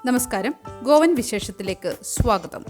നമസ്കാരം. ഗോവൻ വിശേഷത്തിലേക്ക് സ്വാഗതം.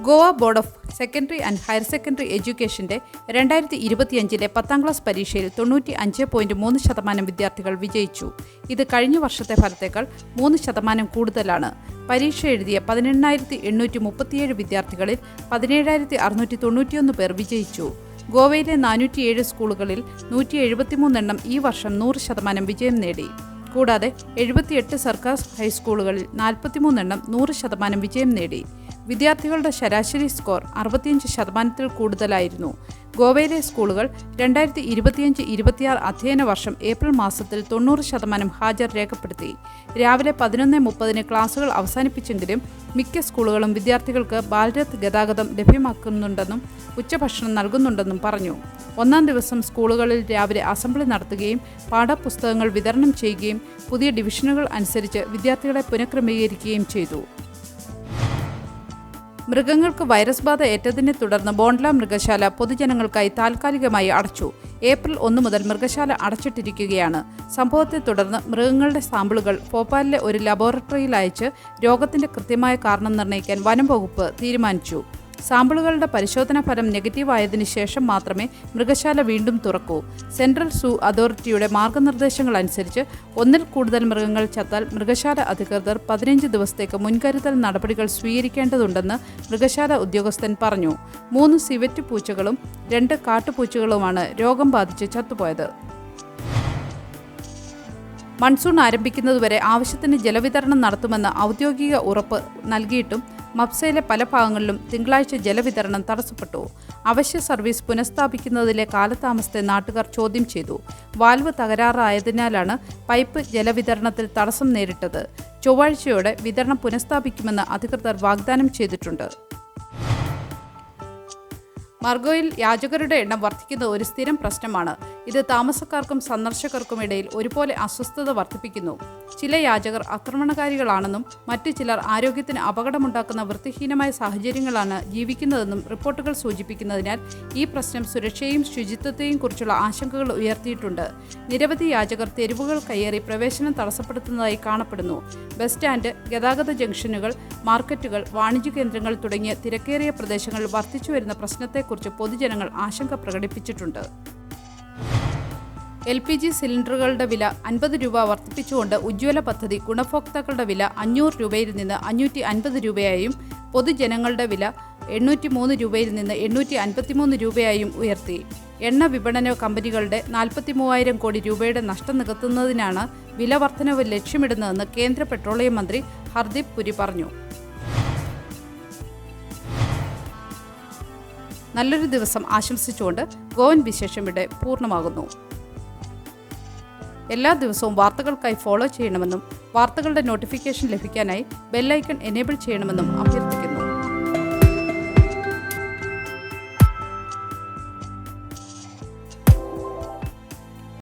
Goa board of secondary and higher secondary എഡ്യൂക്കേഷന്റെ 2025 10ാം ക്ലാസ് പരീക്ഷയിൽ 95.3% വിദ്യാർത്ഥികൾ വിജയിച്ചു. ഇത് കഴിഞ്ഞ വർഷത്തെ ഫലത്തേക്കാൾ 3% കൂടുതലാണ്. പരീക്ഷ എഴുതിയ 18,837 വിദ്യാർത്ഥികളിൽ 17,691 പേർ വിജയിച്ചു. ഗോവയിലെ 407 സ്കൂളുകളിൽ 173 എണ്ണം ഈ വർഷം 100% വിജയം നേടി. കൂടാതെ 78 സർക്കാർ ഹൈസ്കൂളുകളിൽ 43 എണ്ണം 100% വിജയം നേടി. വിദ്യാർത്ഥികളുടെ ശരാശരി സ്കോർ 65% കൂടുതലായിരുന്നു. ഗോവയിലെ സ്കൂളുകൾ 2025-26 അധ്യയന വർഷം ഏപ്രിൽ മാസത്തിൽ 90% ഹാജർ രേഖപ്പെടുത്തി. രാവിലെ 11:30 ക്ലാസുകൾ അവസാനിപ്പിച്ചെങ്കിലും മിക്ക സ്കൂളുകളും വിദ്യാർത്ഥികൾക്ക് ബാൽരഥ് ഗതാഗതം ലഭ്യമാക്കുന്നുണ്ടെന്നും ഉച്ചഭക്ഷണം നൽകുന്നുണ്ടെന്നും പറഞ്ഞു. ഒന്നാം ദിവസം സ്കൂളുകളിൽ രാവിലെ അസംബ്ലി നടത്തുകയും പാഠപുസ്തകങ്ങൾ വിതരണം ചെയ്യുകയും പുതിയ ഡിവിഷനുകൾ അനുസരിച്ച് വിദ്യാർത്ഥികളെ പുനഃക്രമീകരിക്കുകയും ചെയ്തു. മൃഗങ്ങൾക്ക് വൈറസ് ബാധ ഏറ്റതിനെ തുടർന്ന് ബോണ്ട്ല മൃഗശാല പൊതുജനങ്ങൾക്കായി താൽക്കാലികമായി അടച്ചു. ഏപ്രിൽ 1 മുതൽ മൃഗശാല അടച്ചിട്ടിരിക്കുകയാണ്. സംഭവത്തെ തുടർന്ന് മൃഗങ്ങളുടെ സാമ്പിളുകൾ ഭോപ്പാലിലെ ഒരു ലബോറട്ടറിയിൽ അയച്ച് രോഗത്തിന്റെ കൃത്യമായ കാരണം നിർണ്ണയിക്കാൻ വനം വകുപ്പ് തീരുമാനിച്ചു. സാമ്പിളുകളുടെ പരിശോധനാ ഫലം നെഗറ്റീവ് ആയതിനു ശേഷം മാത്രമേ മൃഗശാല വീണ്ടും തുറക്കൂ. സെൻട്രൽ സൂ അതോറിറ്റിയുടെ മാർഗനിർദ്ദേശങ്ങൾ അനുസരിച്ച് 1-ൽ കൂടുതൽ മൃഗങ്ങൾ ചത്താൽ മൃഗശാല അധികൃതർ 15 ദിവസത്തേക്ക് മുൻകരുതൽ നടപടികൾ സ്വീകരിക്കേണ്ടതുണ്ടെന്ന് മൃഗശാല ഉദ്യോഗസ്ഥൻ പറഞ്ഞു. 3 സിവറ്റ് പൂച്ചകളും 2 കാട്ടുപൂച്ചകളുമാണ് രോഗം ബാധിച്ച് ചത്തുപോയത്. മൺസൂൺ ആരംഭിക്കുന്നതുവരെ ആവശ്യത്തിന് ജലവിതരണം നടത്തുമെന്ന് ഔദ്യോഗിക ഉറപ്പ് നൽകിയിട്ടും മപ്സയിലെ പല ഭാഗങ്ങളിലും തിങ്കളാഴ്ച ജലവിതരണം തടസ്സപ്പെട്ടു. അവശ്യ സർവീസ് പുനഃസ്ഥാപിക്കുന്നതിലെ കാലതാമസത്തെ നാട്ടുകാർ ചോദ്യം ചെയ്തു. വാൽവ് തകരാറായതിനാലാണ് പൈപ്പ് ജലവിതരണത്തിൽ തടസ്സം നേരിട്ടത്. ചൊവ്വാഴ്ചയോടെ വിതരണം പുനഃസ്ഥാപിക്കുമെന്ന് അധികൃതർ വാഗ്ദാനം ചെയ്തിട്ടുണ്ട്. മർഗോയിൽ യാചകരുടെ എണ്ണം വർദ്ധിക്കുന്ന ഒരു സ്ഥിരം പ്രശ്നമാണ്. ഇത് താമസക്കാർക്കും സന്ദർശകർക്കും ഇടയിൽ ഒരുപോലെ അസ്വസ്ഥത വർദ്ധിപ്പിക്കുന്നു. ചില യാചകർ ആക്രമണകാരികളാണെന്നും മറ്റു ചിലർ ആരോഗ്യത്തിന് അപകടമുണ്ടാക്കുന്ന വൃത്തിഹീനമായ സാഹചര്യങ്ങളാണ് ജീവിക്കുന്നതെന്നും റിപ്പോർട്ടുകൾ സൂചിപ്പിക്കുന്നതിനാൽ ഈ പ്രശ്നം സുരക്ഷയെയും ശുചിത്വത്തെയും കുറിച്ചുള്ള ആശങ്കകൾ ഉയർത്തിയിട്ടുണ്ട്. നിരവധി യാചകർ തെരുവുകൾ കയ്യേറി പ്രവേശനം തടസ്സപ്പെടുത്തുന്നതായി കാണപ്പെടുന്നു. ബസ് സ്റ്റാൻഡ്, ഗതാഗത ജംഗ്ഷനുകൾ, മാർക്കറ്റുകൾ, വാണിജ്യ കേന്ദ്രങ്ങൾ തുടങ്ങിയ തിരക്കേറിയ പ്രദേശങ്ങളിൽ വർദ്ധിച്ചുവരുന്ന പ്രശ്നത്തെക്കുറിച്ച് പൊതുജനങ്ങൾ ആശങ്ക പ്രകടിപ്പിച്ചിട്ടുണ്ട്. LPG സിലിണ്ടറുകളുടെ വില 50 രൂപ വർദ്ധിപ്പിച്ചുകൊണ്ട് ഉജ്ജ്വല പദ്ധതി ഗുണഭോക്താക്കളുടെ വില 500 രൂപയിൽ നിന്ന് 550 രൂപയായും പൊതുജനങ്ങളുടെ വില 803 രൂപയിൽ നിന്ന് 853 രൂപയായും ഉയർത്തി. എണ്ണ വിപണന കമ്പനികളുടെ 43,000 കോടി രൂപയുടെ നഷ്ടം നികത്തുന്നതിനാണ് വില വർധനവ് ലക്ഷ്യമിടുന്നതെന്ന് കേന്ദ്ര പെട്രോളിയം മന്ത്രി ഹർദീപ് പുരി പറഞ്ഞു. നല്ലൊരു ദിവസം ആശംസിച്ചുകൊണ്ട് ഗോവൻ വിശേഷം ഇവിടെ പൂർണ്ണമാകുന്നു. എല്ലാ ദിവസവും വാർത്തകൾക്കായി ഫോളോ ചെയ്യണമെന്നും വാർത്തകളുടെ നോട്ടിഫിക്കേഷൻ ലഭിക്കാനായി ബെല്ലൈക്കൺ എനേബിൾ ചെയ്യണമെന്നും അഭ്യർത്ഥിക്കുന്നു.